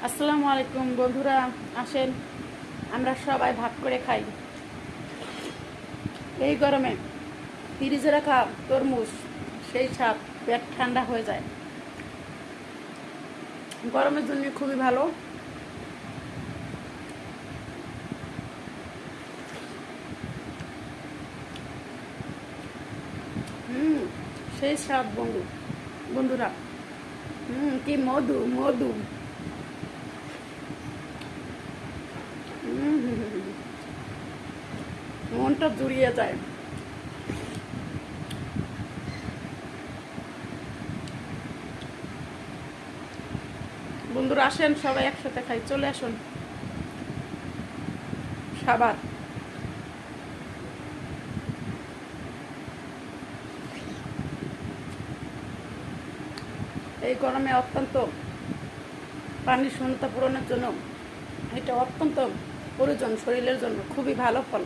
আসসালামু আলাইকুম বন্ধুরা, আসেন আমরা সবাই ভাগ করে খাই। এই গরমে ফ্রিজে রাখা তরমুজ সেই স্বাদ, পেট ঠান্ডা হয়ে যায়। গরমের জন্য খুবই ভালো। সেই স্বাদ বন্ধুরা। কি মধু মধু। মনটা জুড়িয়ে যায়। বন্ধুরা আসেন সবাই একসাথে খাই, চলে আসুন সাবার। এই গরমে অত্যন্ত পানির শূন্যতা পূরণের জন্য এটা অত্যন্ত প্রয়োজন, শরীরের জন্য খুবই ভালো ফল।